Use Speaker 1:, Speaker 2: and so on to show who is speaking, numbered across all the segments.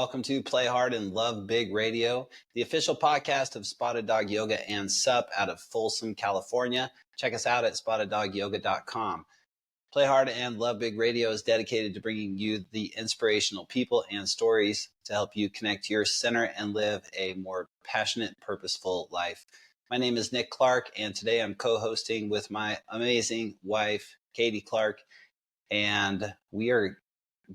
Speaker 1: welcome to Play Hard and Love Big Radio, the official podcast of Spotted Dog Yoga and SUP out of Folsom, California. Check us out at spotteddogyoga.com. Play Hard and Love Big Radio is dedicated to bringing you the inspirational people and stories to help you connect to your center and live a more passionate, purposeful life. My name is Nick Clark, and today I'm co-hosting with my amazing wife, Katie Clark, and we are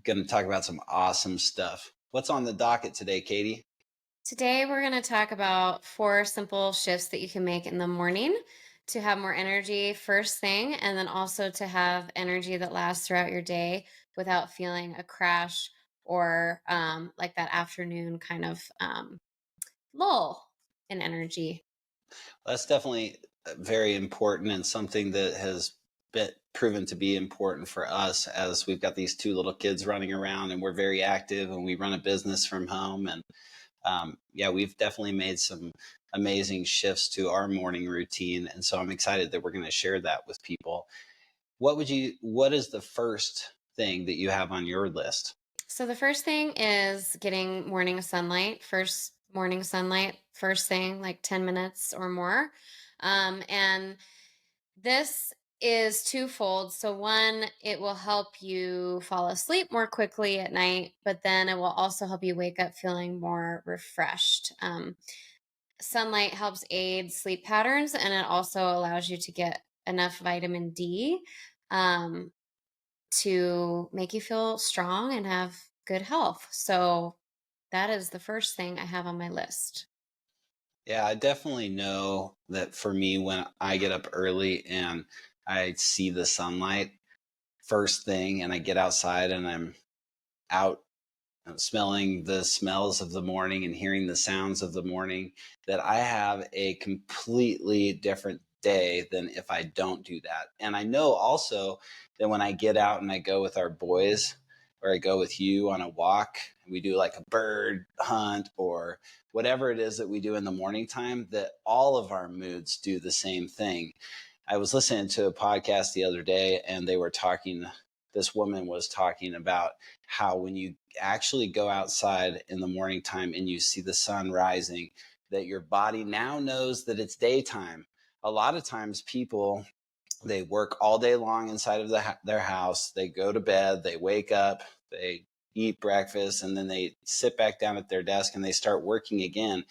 Speaker 1: going to talk about some awesome stuff. What's on the docket today, Katie?
Speaker 2: Today, we're going to talk about 4 simple shifts that you can make in the morning to have more energy first thing, and then also to have energy that lasts throughout your day without feeling a crash or like that afternoon kind of lull in energy.
Speaker 1: That's definitely very important and something that has been proven to be important for us as we've got these 2 little kids running around and we're very active and we run a business from home. And we've definitely made some amazing shifts to our morning routine. And so I'm excited that we're going to share that with people. What is the first thing that you have on your list?
Speaker 2: So the first thing is getting morning sunlight, first thing, like 10 minutes or more. And this is twofold. So one, it will help you fall asleep more quickly at night, but then it will also help you wake up feeling more refreshed. Sunlight helps aid sleep patterns, and it also allows you to get enough vitamin D um, to make you feel strong and have good health. So that is the first thing I have on my list.
Speaker 1: Yeah, I definitely know that for me, when I get up early and I see the sunlight first thing and I get outside and I'm out smelling the smells of the morning and hearing the sounds of the morning, that I have a completely different day than if I don't do that. And I know also that when I get out and I go with our boys or I go with you on a walk, we do like a bird hunt or whatever it is that we do in the morning time, that all of our moods do the same thing. I was listening to a podcast the other day and this woman was talking about how when you actually go outside in the morning time and you see the sun rising, that your body now knows that it's daytime. A lot of times people, they work all day long inside of their house, they go to bed, they wake up, they eat breakfast, and then they sit back down at their desk and they start working again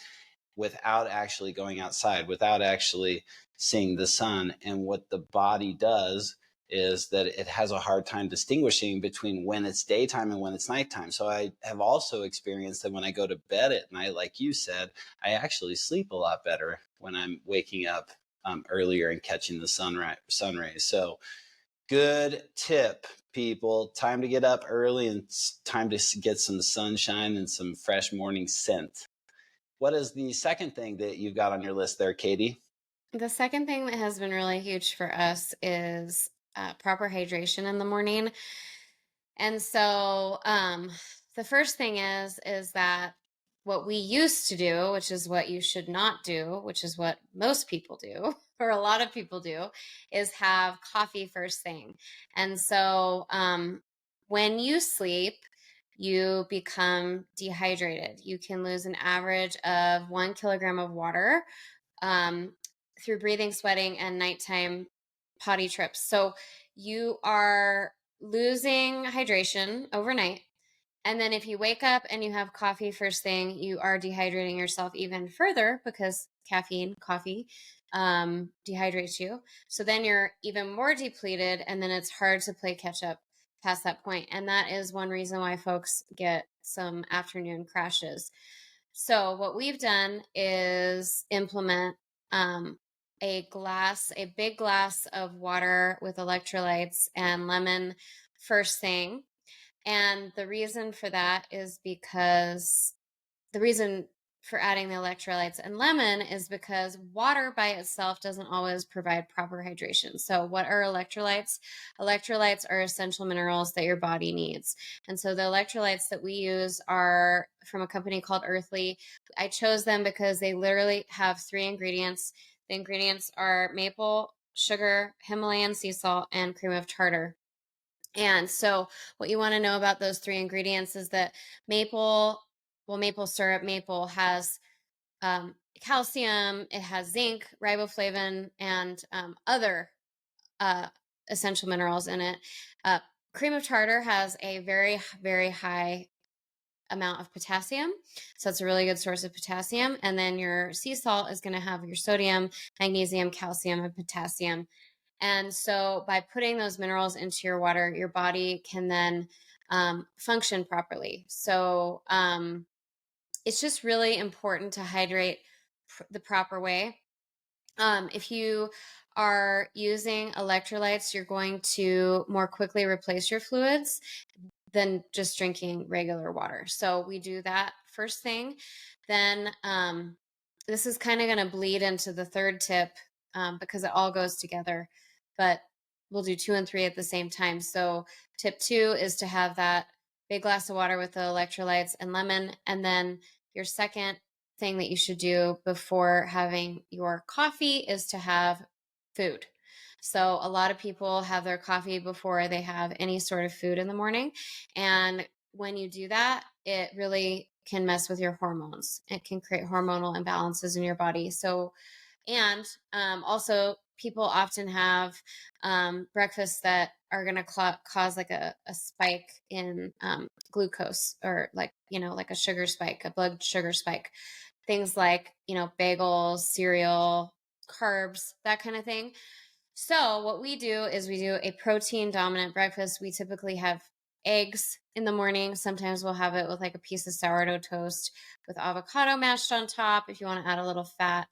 Speaker 1: without actually going outside, without actually seeing the sun. And what the body does is that it has a hard time distinguishing between when it's daytime and when it's nighttime. So I have also experienced that when I go to bed at night, like you said, I actually sleep a lot better when I'm waking up earlier and catching the sun rays. So good tip, people. Time to get up early and time to get some sunshine and some fresh morning scent. What is the second thing that you've got on your list there, Katie?
Speaker 2: The second thing that has been really huge for us is proper hydration in the morning. And so the first thing is that what we used to do, which is what you should not do, which is what most people do, or a lot of people do, is have coffee first thing. And so when you sleep, you become dehydrated. You can lose an average of 1 kilogram of water um, through breathing, sweating, and nighttime potty trips. So you are losing hydration overnight. And then if you wake up and you have coffee first thing, you are dehydrating yourself even further because coffee dehydrates you. So then you're even more depleted, and then it's hard to play catch up past that point. And that is one reason why folks get some afternoon crashes. So what we've done is implement um, a big glass of water with electrolytes and lemon first thing. And the reason for that is because the reason for adding the electrolytes and lemon is because water by itself doesn't always provide proper hydration. So, what are electrolytes? Electrolytes are essential minerals that your body needs. And so, the electrolytes that we use are from a company called Earthly. I chose them because they literally have 3 ingredients. The ingredients are maple, sugar, Himalayan sea salt, and cream of tartar. And so, what you want to know about those 3 ingredients is that maple maple syrup, maple has calcium, it has zinc, riboflavin, and other uh, essential minerals in it. Uh, Cream of tartar has a very high amount of potassium. So it's a really good source of potassium. And then your sea salt is going to have your sodium, magnesium, calcium, and potassium. And so by putting those minerals into your water, your body can then function properly. So it's just really important to hydrate the proper way. If you are using electrolytes, you're going to more quickly replace your fluids than just drinking regular water. So we do that first thing. Then this is kind of going to bleed into the third tip because it all goes together, but we'll do 2 and 3 at the same time. So tip 2 is to have that big glass of water with the electrolytes and lemon. And then your second thing that you should do before having your coffee is to have food. So a lot of people have their coffee before they have any sort of food in the morning. And when you do that, it really can mess with your hormones. It can create hormonal imbalances in your body. So, and also, people often have breakfasts that are going to cause like a spike in glucose, or like, like a sugar spike, a blood sugar spike. Things like, bagels, cereal, carbs, that kind of thing. So, what we do is we do a protein dominant breakfast. We typically have eggs in the morning. Sometimes we'll have it with like a piece of sourdough toast with avocado mashed on top if you want to add a little fat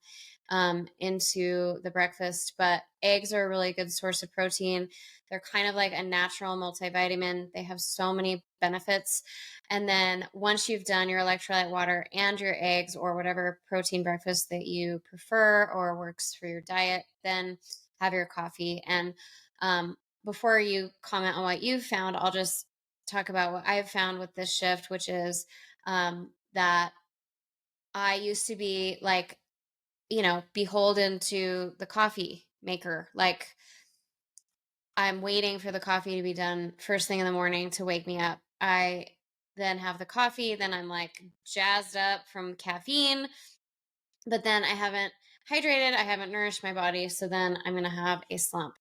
Speaker 2: into the breakfast. But eggs are a really good source of protein. They're kind of like a natural multivitamin. They have so many benefits. And then once you've done your electrolyte water and your eggs, or whatever protein breakfast that you prefer or works for your diet, then have your coffee. And before you comment on what you've found, I'll just talk about what I've found with this shift, which is that I used to be like, beholden to the coffee maker. Like, I'm waiting for the coffee to be done first thing in the morning to wake me up. I then have the coffee, then I'm like jazzed up from caffeine, but then I haven't hydrated, I haven't nourished my body. So then I'm going to have a slump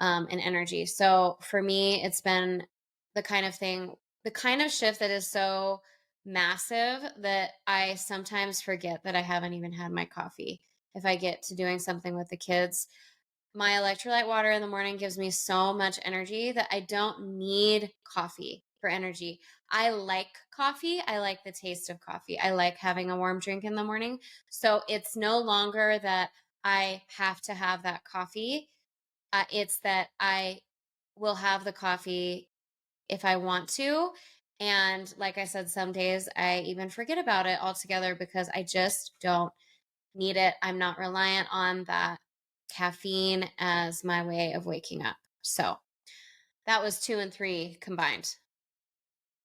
Speaker 2: in energy. So for me, it's been the kind of thing, the kind of shift that is so massive that I sometimes forget that I haven't even had my coffee. If I get to doing something with the kids, my electrolyte water in the morning gives me so much energy that I don't need coffee for energy. I like coffee. I like the taste of coffee. I like having a warm drink in the morning. So it's no longer that I have to have that coffee. It's that I will have the coffee if I want to. And like I said, some days I even forget about it altogether because I just don't need it. I'm not reliant on that caffeine as my way of waking up. So that was 2 and 3 combined.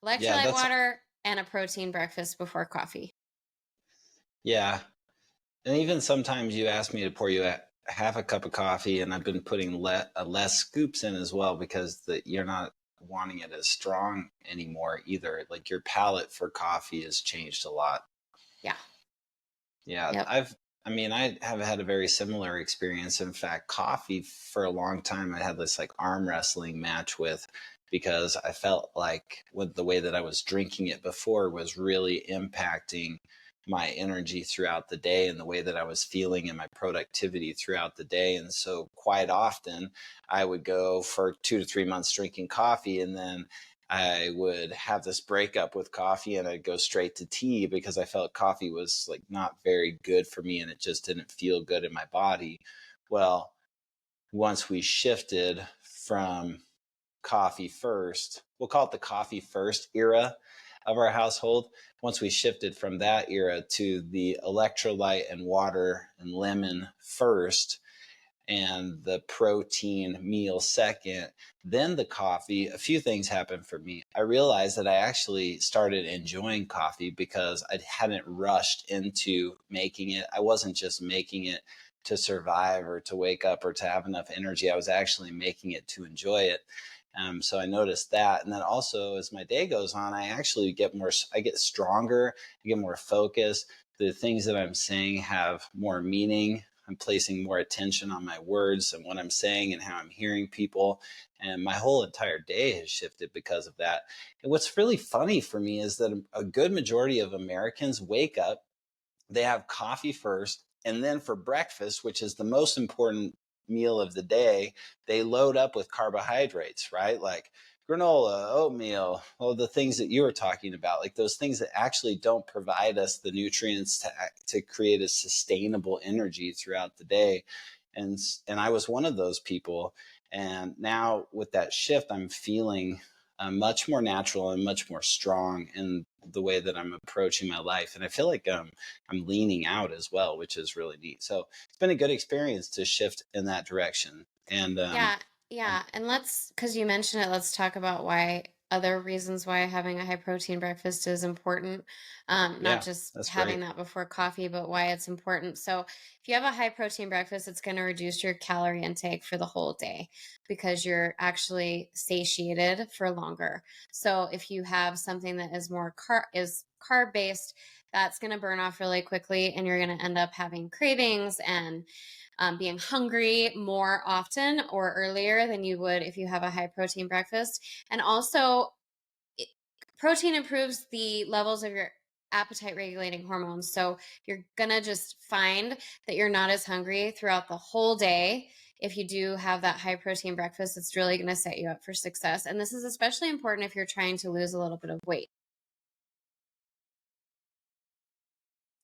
Speaker 1: Yeah,
Speaker 2: Electrolyte water and a protein breakfast before coffee.
Speaker 1: yeah. And even sometimes you ask me to pour you half a cup of coffee, and I've been putting less scoops in as well because you're not wanting it as strong anymore either. Like your palate for coffee has changed a lot.
Speaker 2: Yeah.
Speaker 1: Yeah,
Speaker 2: Yep.
Speaker 1: I have had a very similar experience. In fact, coffee for a long time I had this like arm wrestling match with, because I felt like with the way that I was drinking it before was really impacting my energy throughout the day and the way that I was feeling and my productivity throughout the day. And so quite often I would go for 2 to 3 months drinking coffee, and then I would have this breakup with coffee and I'd go straight to tea because I felt coffee was like not very good for me and it just didn't feel good in my body. Well, once we shifted from coffee first, we'll call it the coffee first era of our household. Once we shifted from that era to the electrolyte and water and lemon first, and the protein meal second, then the coffee, a few things happened for me. I realized that I actually started enjoying coffee because I hadn't rushed into making it. I wasn't just making it to survive or to wake up or to have enough energy. I was actually making it to enjoy it. So I noticed that. And then also as my day goes on, I actually I get stronger, I get more focused. The things that I'm saying have more meaning. I'm placing more attention on my words and what I'm saying and how I'm hearing people. And my whole entire day has shifted because of that. And what's really funny for me is that a good majority of Americans wake up, they have coffee first, and then for breakfast, which is the most important meal of the day, they load up with carbohydrates, right? Like granola, oatmeal, all the things that you were talking about, like those things that actually don't provide us the nutrients to create a sustainable energy throughout the day. And I was one of those people. And now with that shift, I'm feeling much more natural and much more strong in the way that I'm approaching my life. And I feel like I'm leaning out as well, which is really neat. So it's been a good experience to shift in that direction. And
Speaker 2: Yeah,
Speaker 1: um,
Speaker 2: yeah. And because you mentioned it, let's talk about why other reasons why having a high protein breakfast is important. Not
Speaker 1: yeah,
Speaker 2: just
Speaker 1: that's
Speaker 2: having
Speaker 1: great.
Speaker 2: that before coffee, but why it's important. So, if you have a high protein breakfast, it's going to reduce your calorie intake for the whole day because you're actually satiated for longer. So, if you have something that is more carb based, that's going to burn off really quickly, and you're going to end up having cravings and being hungry more often or earlier than you would if you have a high protein breakfast. And also, it, protein improves the levels of your appetite regulating hormones. So you're going to just find that you're not as hungry throughout the whole day. If you do have that high protein breakfast, it's really going to set you up for success. And this is especially important if you're trying to lose a little bit of weight.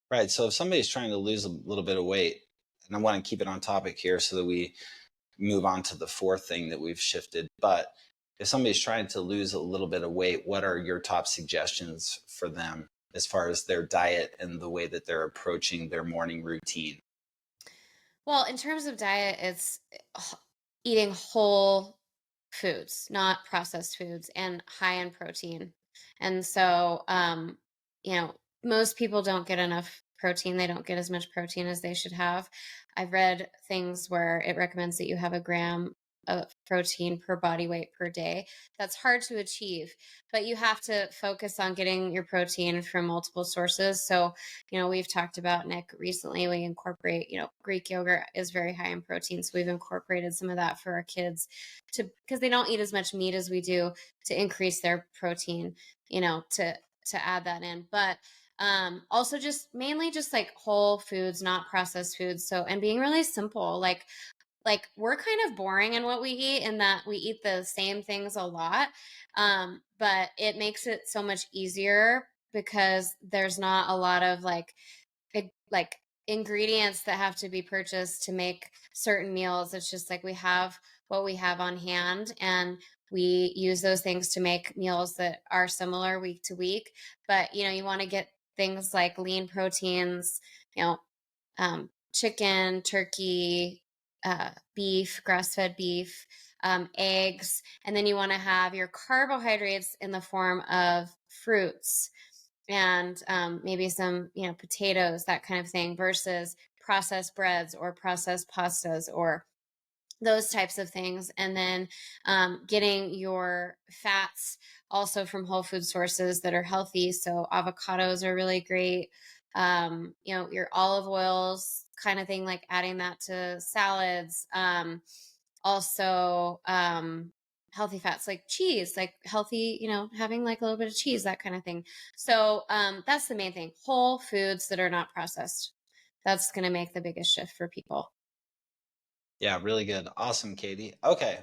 Speaker 1: Right. So if somebody's trying to lose a little bit of weight, and I want to keep it on topic here so that we move on to the fourth thing that we've shifted. But if somebody's trying to lose a little bit of weight, what are your top suggestions for them as far as their diet and the way that they're approaching their morning routine?
Speaker 2: Well, in terms of diet, it's eating whole foods, not processed foods, and high in protein. And so, most people don't get enough protein. They don't get as much protein as they should have. I've read things where it recommends that you have a gram of protein per body weight per day. That's hard to achieve, but you have to focus on getting your protein from multiple sources. So, we've talked about, Nick, recently. We incorporate, Greek yogurt is very high in protein. So we've incorporated some of that for our kids because they don't eat as much meat as we do, to increase their protein, to add that in. But also just mainly just like whole foods, not processed foods. So, and being really simple, like we're kind of boring in what we eat in that we eat the same things a lot. But it makes it so much easier because there's not a lot of like ingredients that have to be purchased to make certain meals. It's just like we have what we have on hand, and we use those things to make meals that are similar week to week. But you want to get things like lean proteins, you know, chicken, turkey, beef, grass fed beef, eggs. And then you want to have your carbohydrates in the form of fruits and maybe some, potatoes, that kind of thing, versus processed breads or processed pastas or those types of things. And then getting your fats also from whole food sources that are healthy. So avocados are really great. Your olive oils kind of thing, like adding that to salads. Also, healthy fats like cheese, like healthy, having like a little bit of cheese, that kind of thing. So that's the main thing. Whole foods that are not processed. That's going to make the biggest shift for people.
Speaker 1: Yeah, really good. Awesome, Katie. Okay.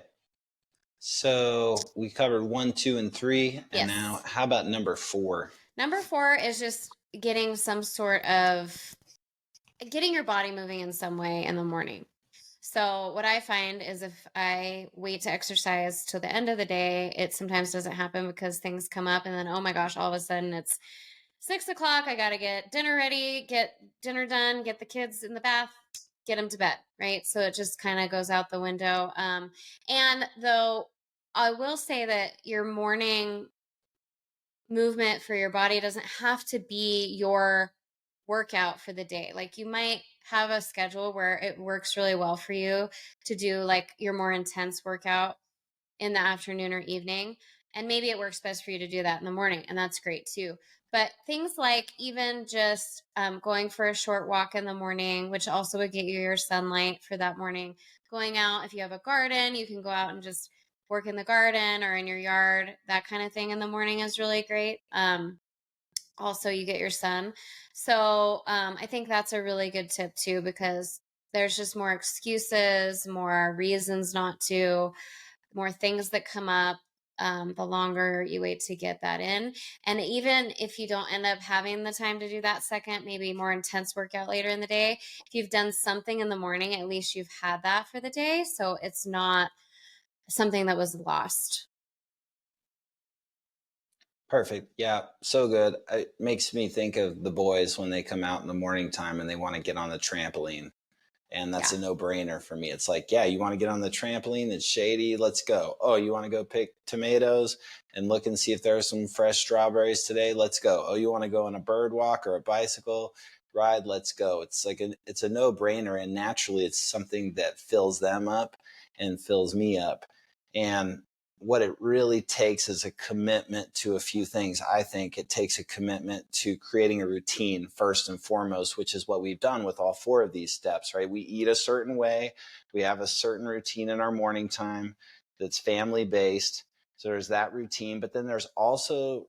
Speaker 1: So we covered one, two, and three. And now,
Speaker 2: Yes.
Speaker 1: how about number four?
Speaker 2: Number four is just getting some sort of getting your body moving in some way in the morning. So what I find is if I wait to exercise till the end of the day, it sometimes doesn't happen because things come up, and then, oh my gosh, all of a sudden it's 6 o'clock. I got to get dinner ready, get dinner done, get the kids in the bath, get them to bed. Right. So it just kind of goes out the window. And though I will say that your morning movement for your body doesn't have to be your workout for the day. Like you might have a schedule where it works really well for you to do like your more intense workout in the afternoon or evening. And maybe it works best for you to do that in the morning, and that's great too. But things like even just going for a short walk in the morning, which also would get you your sunlight for that morning. Going out, if you have a garden, you can go out and just work in the garden or in your yard. That kind of thing in the morning is really great. Also, you get your sun. So I think that's a really good tip too, because there's just more excuses, more reasons not to, more things that come up the longer you wait to get that in. And even if you don't end up having the time to do that second, maybe more intense workout later in the day, if you've done something in the morning, at least you've had that for the day. So it's not something that was lost.
Speaker 1: Perfect. Yeah, so good. It makes me think of the boys when they come out in the morning time and they want to get on the trampoline. And that's
Speaker 2: Yeah.
Speaker 1: a no-brainer for me. It's like, yeah, you want to get on the trampoline, it's shady, let's go. Oh, you want to go pick tomatoes and look and see if there are some fresh strawberries today, let's go. Oh, you want to go on a bird walk or a bicycle ride, let's go. It's like it's a no-brainer, and naturally it's something that fills them up and fills me up. And what it really takes is a commitment to a few things. I think it takes a commitment to creating a routine first and foremost, which is what we've done with all four of these steps, right? We eat a certain way, we have a certain routine in our morning time that's family based. So there's that routine, but then there's also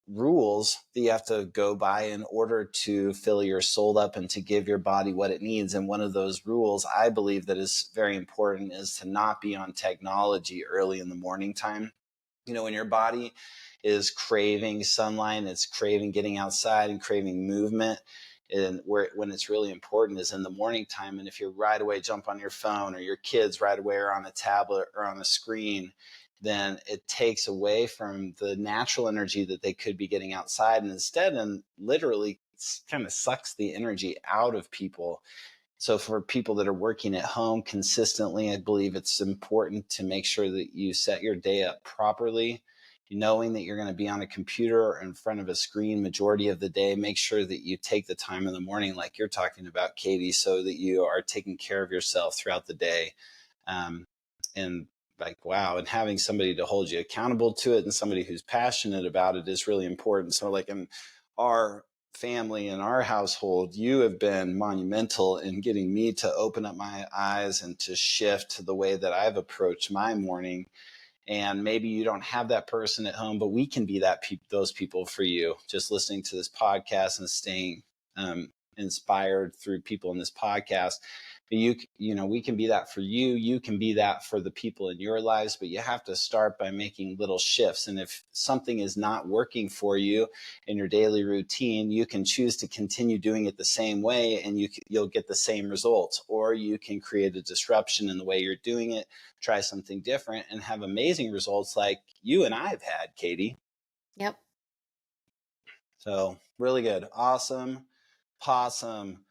Speaker 1: rules that you have to go by in order to fill your soul up and to give your body what it needs. And one of those rules I believe that is very important is to not be on technology early in the morning time. You know, when your body is craving sunlight, it's craving getting outside and craving movement, and when it's really important is in the morning time. And if you right away jump on your phone, or your kids right away are on a tablet or on a screen, then it takes away from the natural energy that they could be getting outside, and instead, and literally kind of sucks the energy out of people. So for people that are working at home consistently, I believe it's important to make sure that you set your day up properly. Knowing that you're going to be on a computer or in front of a screen majority of the day, make sure that you take the time in the morning, like you're talking about, Katie, so that you are taking care of yourself throughout the day. And like, wow, and having somebody to hold you accountable to it and somebody who's passionate about it is really important. So like in our family and our household, you have been monumental in getting me to open up my eyes and to shift the way that I've approached my morning. And maybe you don't have that person at home, but we can be those people for you. Just listening to this podcast and staying inspired through people in this podcast. But you know, we can be that for you. You can be that for the people in your lives, but you have to start by making little shifts. And if something is not working for you in your daily routine, you can choose to continue doing it the same way, and you'll get the same results. Or you can create a disruption in the way you're doing it, try something different, and have amazing results like you and I have had, Katie.
Speaker 2: Yep.
Speaker 1: So really good. Awesome. Possum.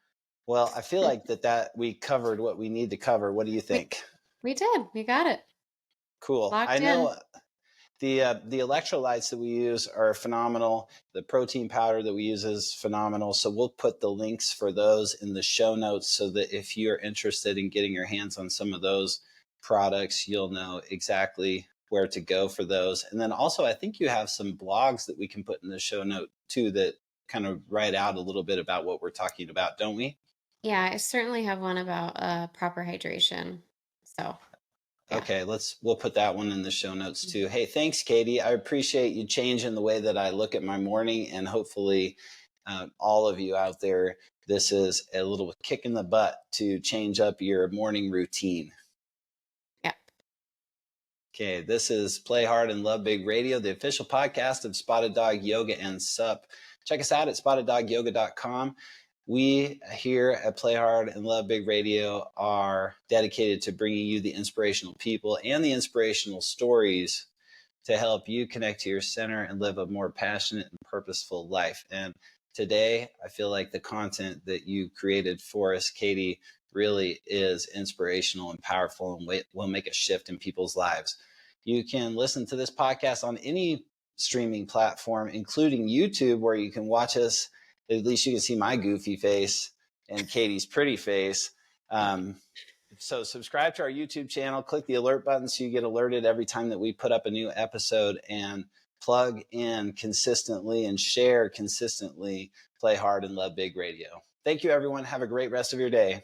Speaker 1: Well, I feel like that we covered what we need to cover. What do you
Speaker 2: we
Speaker 1: think?
Speaker 2: we did. We got it.
Speaker 1: Cool. I
Speaker 2: Locked in.
Speaker 1: know the electrolytes that we use are phenomenal. The protein powder that we use is phenomenal. So we'll put the links for those in the show notes so that if you're interested in getting your hands on some of those products, you'll know exactly where to go for those. And then also, I think you have some blogs that we can put in the show note too that kind of write out a little bit about what we're talking about, don't we?
Speaker 2: Yeah, I certainly have one about proper hydration. So, yeah.
Speaker 1: Okay, we'll put that one in the show notes too. Hey, thanks, Katie. I appreciate you changing the way that I look at my morning, and hopefully, all of you out there, this is a little kick in the butt to change up your morning routine.
Speaker 2: Yeah.
Speaker 1: Okay, this is Play Hard and Love Big Radio, the official podcast of Spotted Dog Yoga and Sup. Check us out at spotteddogyoga.com. We here at Play Hard and Love Big Radio are dedicated to bringing you the inspirational people and the inspirational stories to help you connect to your center and live a more passionate and purposeful life. And today, I feel like the content that you created for us, Katie, really is inspirational and powerful and will make a shift in people's lives. You can listen to this podcast on any streaming platform, including YouTube, where you can watch us. At least you can see my goofy face and Katie's pretty face. So subscribe to our YouTube channel, click the alert button so you get alerted every time that we put up a new episode, and plug in consistently and share consistently. Play Hard and Love Big Radio. Thank you, everyone. Have a great rest of your day.